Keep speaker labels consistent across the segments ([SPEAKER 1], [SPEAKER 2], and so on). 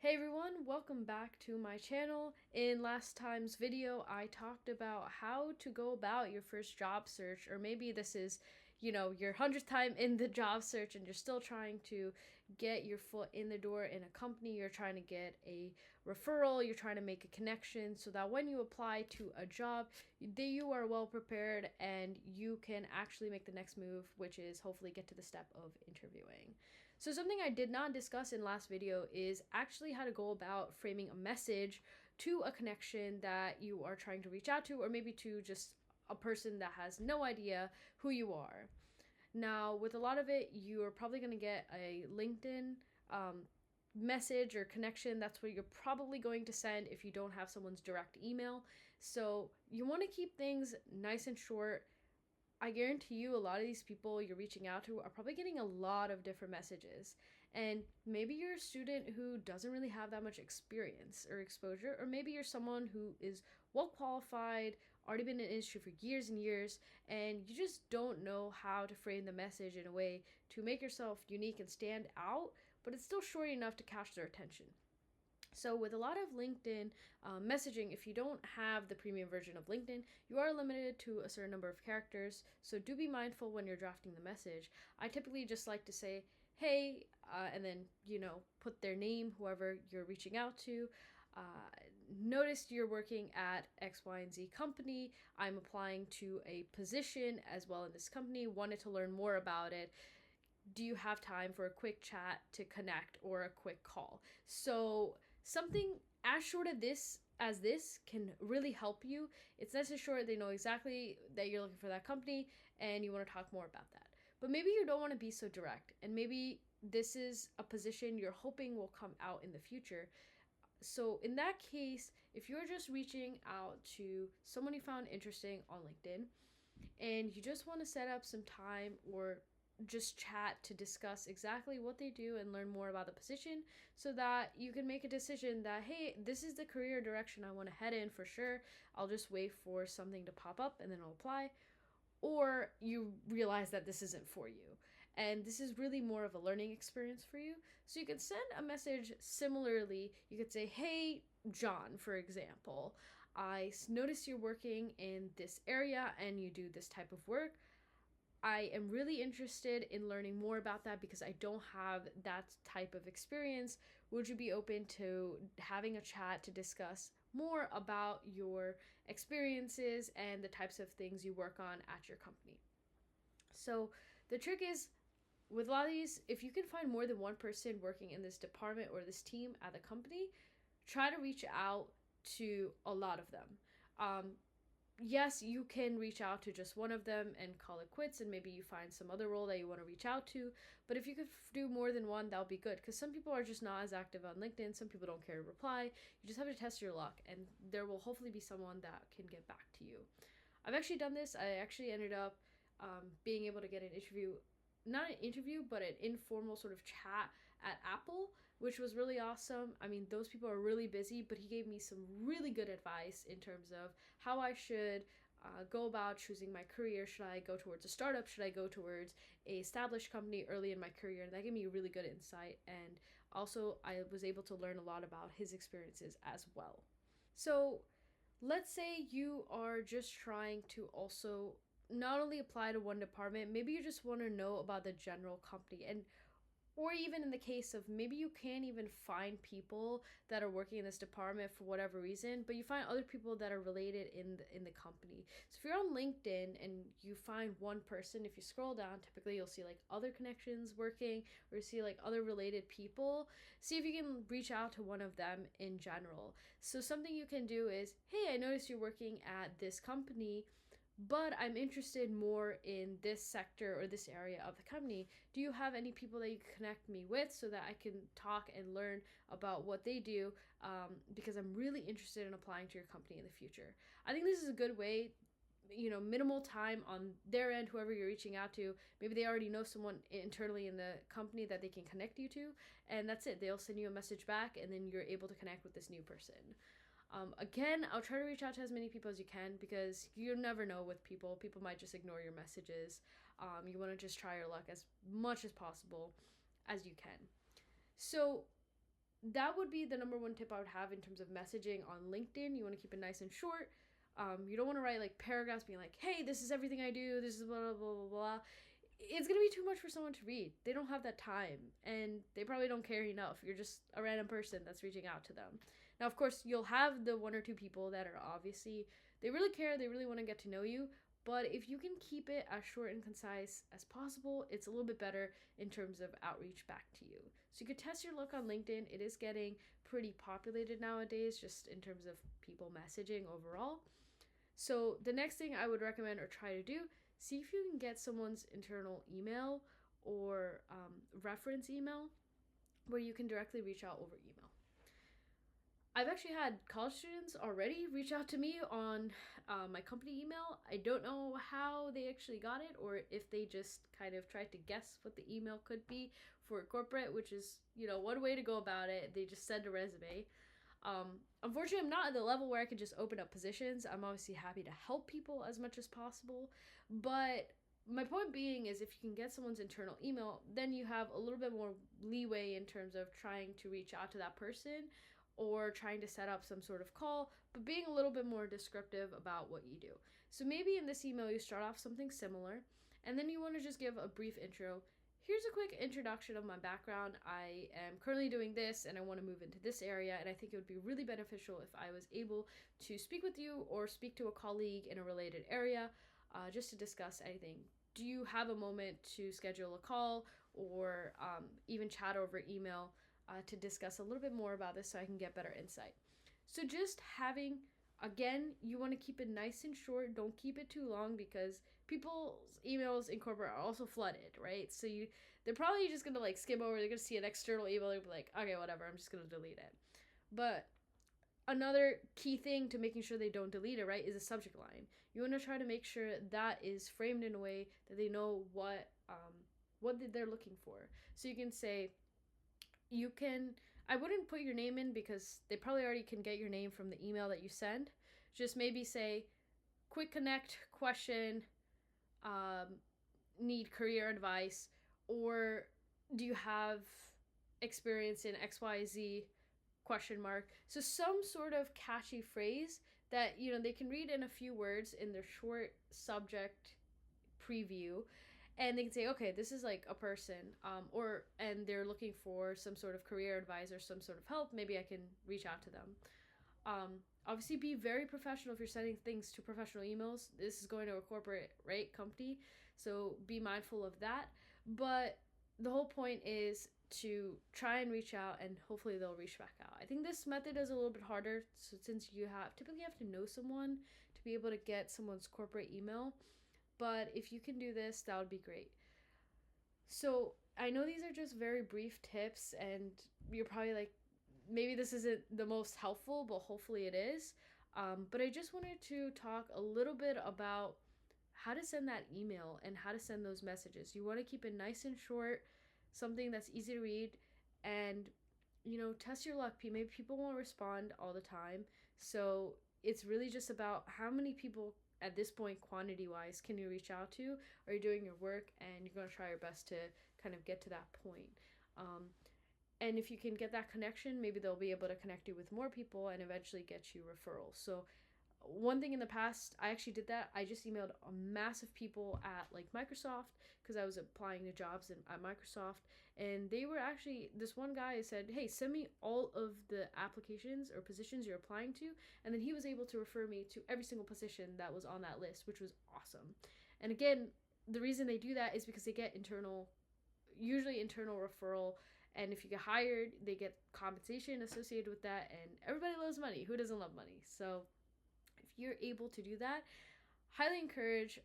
[SPEAKER 1] Hey everyone, welcome back to my channel. In last time's video, I talked about how to go about your first job search, or maybe this is, your 100th time in the job search and you're still trying to get your foot in the door in a company. You're trying to get a referral, you're trying to make a connection so that when you apply to a job, you are well prepared and you can actually make the next move, which is hopefully get to the step of interviewing. So something I did not discuss in last video is actually how to go about framing a message to a connection that you are trying to reach out to, or maybe to just a person that has no idea who you are. Now, with a lot of it, you are probably going to get a LinkedIn message or connection. That's what you're probably going to send if you don't have someone's direct email. So you want to keep things nice and short. I guarantee you a lot of these people you're reaching out to are probably getting a lot of different messages. And maybe you're a student who doesn't really have that much experience or exposure, or maybe you're someone who is well qualified, already been in the industry for years and years, and you just don't know how to frame the message in a way to make yourself unique and stand out, but it's still short enough to catch their attention. So with a lot of LinkedIn messaging, if you don't have the premium version of LinkedIn, you are limited to a certain number of characters. So do be mindful when you're drafting the message. I typically just like to say, hey, and then, put their name, whoever you're reaching out to. Noticed you're working at X, Y, and Z company. I'm applying to a position as well in this company. Wanted to learn more about it. Do you have time for a quick chat to connect or a quick call? So something as short as this can really help you. It's nice and short. They know exactly that you're looking for that company and you want to talk more about that. But maybe you don't want to be so direct, and maybe this is a position you're hoping will come out in the future. So in that case, if you're just reaching out to someone you found interesting on LinkedIn and you just want to set up some time or just chat to discuss exactly what they do and learn more about the position so that you can make a decision that, hey, this is the career direction I want to head in for sure. I'll just wait for something to pop up and then I'll apply. Or you realize that this isn't for you. And this is really more of a learning experience for you. So you could send a message similarly. You could say, hey, John, for example, I noticed you're working in this area and you do this type of work. I am really interested in learning more about that because I don't have that type of experience. Would you be open to having a chat to discuss more about your experiences and the types of things you work on at your company? So the trick is, with a lot of these, if you can find more than one person working in this department or this team at the company, try to reach out to a lot of them. Yes, you can reach out to just one of them and call it quits, and maybe you find some other role that you want to reach out to. But if you could do more than one, that would be good, because some people are just not as active on LinkedIn. Some people don't care to reply. You just have to test your luck, and there will hopefully be someone that can get back to you. I've actually done this. I actually ended up being able to get an interview, not an interview, but an informal sort of chat at Apple, which was really awesome. I mean, those people are really busy, but he gave me some really good advice in terms of how I should go about choosing my career. Should I go towards a startup? Should I go towards a established company early in my career? And that gave me really good insight. And also, I was able to learn a lot about his experiences as well. So let's say you are just trying to also not only apply to one department, maybe you just want to know about the general company, and or even in the case of maybe you can't even find people that are working in this department for whatever reason, but you find other people that are related in the company. So if you're on LinkedIn and you find one person, if you scroll down, typically you'll see like other connections working, or you see like other related people. See if you can reach out to one of them in general. So something you can do is, hey, I noticed you're working at this company, but I'm interested more in this sector or this area of the company. Do you have any people that you can connect me with so that I can talk and learn about what they do? Because I'm really interested in applying to your company in the future. I think this is a good way, minimal time on their end, whoever you're reaching out to. Maybe they already know someone internally in the company that they can connect you to, and that's it. They'll send you a message back, and then you're able to connect with this new person. Again, I'll try to reach out to as many people as you can, because you never know with people. People might just ignore your messages. You want to just try your luck as much as possible as you can. So that would be the number one tip I would have in terms of messaging on LinkedIn. You want to keep it nice and short. You don't want to write like paragraphs being like, hey, this is everything I do, this is blah, blah, blah, blah, blah. It's going to be too much for someone to read. They don't have that time, and they probably don't care enough. You're just a random person that's reaching out to them. Now, of course, you'll have the one or two people that are obviously, they really care, they really want to get to know you, but if you can keep it as short and concise as possible, it's a little bit better in terms of outreach back to you. So you could test your luck on LinkedIn. It is getting pretty populated nowadays, just in terms of people messaging overall. So the next thing I would recommend or try to do, see if you can get someone's internal email or reference email where you can directly reach out over email. I've actually had college students already reach out to me on my company email. I don't know how they actually got it, or if they just kind of tried to guess what the email could be for corporate, which is, one way to go about it. They just send a resume. Unfortunately, I'm not at the level where I can just open up positions. I'm obviously happy to help people as much as possible, but my point being is if you can get someone's internal email, then you have a little bit more leeway in terms of trying to reach out to that person or trying to set up some sort of call, but being a little bit more descriptive about what you do. So maybe in this email you start off something similar, and then you want to just give a brief intro. Here's a quick introduction of my background. I am currently doing this and I want to move into this area, and I think it would be really beneficial if I was able to speak with you or speak to a colleague in a related area just to discuss anything. Do you have a moment to schedule a call or even chat over email to discuss a little bit more about this so I can get better insight? So just having, again, you want to keep it nice and short. Don't keep it too long because people's emails in corporate are also flooded, right? So they're probably just going to like skim over. They're going to see an external email. They'll be like, okay, whatever, I'm just going to delete it. But another key thing to making sure they don't delete it, right, is a subject line. You want to try to make sure that is framed in a way that they know what they're looking for. So you can say, I wouldn't put your name in because they probably already can get your name from the email that you send. Just maybe say, quick connect question, need career advice, or do you have experience in XYZ question mark. So some sort of catchy phrase that they can read in a few words in their short subject preview, and they can say, okay, this is like a person, and they're looking for some sort of career advice or some sort of help. Maybe I can reach out to them. Obviously, be very professional if you're sending things to professional emails. This is going to a corporate, right, company, so be mindful of that. But the whole point is to try and reach out, and hopefully they'll reach back out. I think this method is a little bit harder, so since you typically have to know someone to be able to get someone's corporate email. But if you can do this, that would be great. So I know these are just very brief tips, and you're probably like, maybe this isn't the most helpful, but hopefully it is. But I just wanted to talk a little bit about how to send that email and how to send those messages. You want to keep it nice and short, something that's easy to read, and test your luck. Maybe people won't respond all the time, so it's really just about how many people at this point, quantity wise, can you reach out to? Are you doing your work, and you're going to try your best to kind of get to that point. And if you can get that connection, maybe they'll be able to connect you with more people and eventually get you referrals. So one thing in the past, I actually did that. I just emailed a mass of people at like Microsoft because I was applying to jobs at Microsoft, and they were actually, this one guy said, hey, send me all of the applications or positions you're applying to, and then he was able to refer me to every single position that was on that list, which was awesome. And again, the reason they do that is because they get usually internal referral, and if you get hired, they get compensation associated with that, and everybody loves money. Who doesn't love money? So if you're able to do that, highly encourage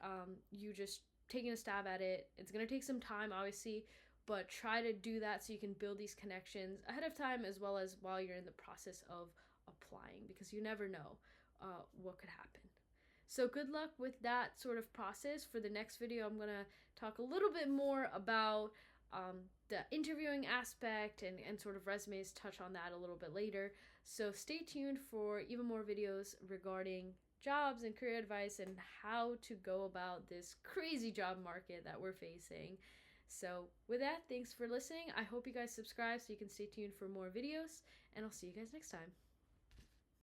[SPEAKER 1] you just taking a stab at it. It's going to take some time, obviously, but try to do that so you can build these connections ahead of time as well as while you're in the process of applying, because you never know what could happen. So good luck with that sort of process. For the next video, I'm going to talk a little bit more about the interviewing aspect and sort of resumes, touch on that a little bit later. So stay tuned for even more videos regarding jobs and career advice and how to go about this crazy job market that we're facing. So with that, thanks for listening. I hope you guys subscribe so you can stay tuned for more videos, and I'll see you guys next time.